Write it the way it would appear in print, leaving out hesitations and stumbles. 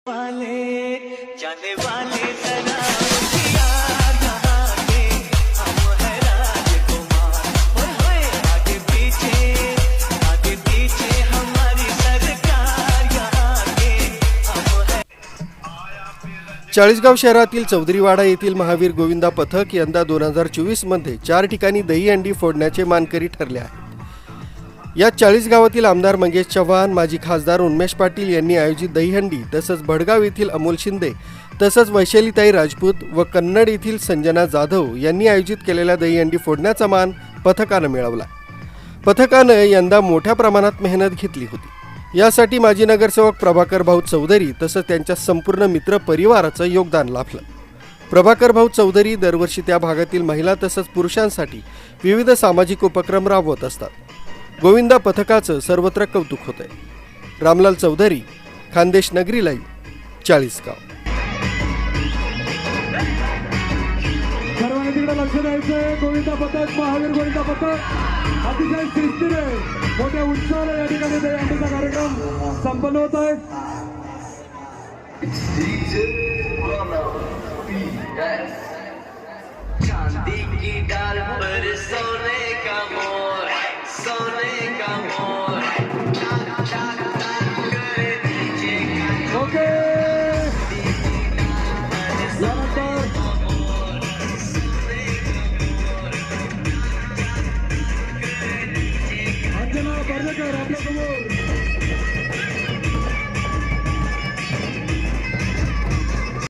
वाले जाने वाले सदा यहाँ के हम है राजकुमार। ओए आगे पीछे हमारी सरकार यहाँ के हम है। चाळीसगाव शहरातील चौधरीवाडा येथील महावीर गोविंदा पथक यंदा 2024 मध्ये 4 ठिकाणी दहीहंडी फोडण्याचे मानकरी ठरले आहेत। या 40 गावातील आमदार मंगेश चव्हाण, माजी खासदार उन्मेष पाटील यांनी आयोजित दहीहंडी तसंच भडगाव येथील अमोल शिंदे तसंच वैशालीताई राजपूत व कन्नड येथील संजना जाधव यांनी आयोजित केलेल्या दहीहंडी फोडण्याचा मान पथकानं मिळवला। पथकानं यंदा मोठ्या प्रमाणात मेहनत घेतली होती। यासाठी माजी नगरसेवक प्रभाकर भाऊ चौधरी तसंच त्यांच्या संपूर्ण मित्र परिवाराचं योगदान लाभलं। प्रभाकर भाऊ चौधरी दरवर्षी त्या भागातील महिला तसंच पुरुषांसाठी विविध सामाजिक उपक्रम राबवत असतात। गोविंदा पथकाचं सर्वत्र कौतुक होतंय। रामलाल चौधरी, खानदेश नगरी लाईव्ह, चाळीसगाव। सर्वांनी तिकडे लक्ष द्यायचंय। गोविंदा पथक, महावीर गोविंदा पथक अतिशय शिस्तीने मोठ्या उत्साहाने या ठिकाणी दहीहंडीचा कार्यक्रम संपन्न होत आहे। चांदी की डाल पर सोने का मोर, सोने का मोर कर दीजिए। ओके, अंजना बर्वेकर आपल्या समोर।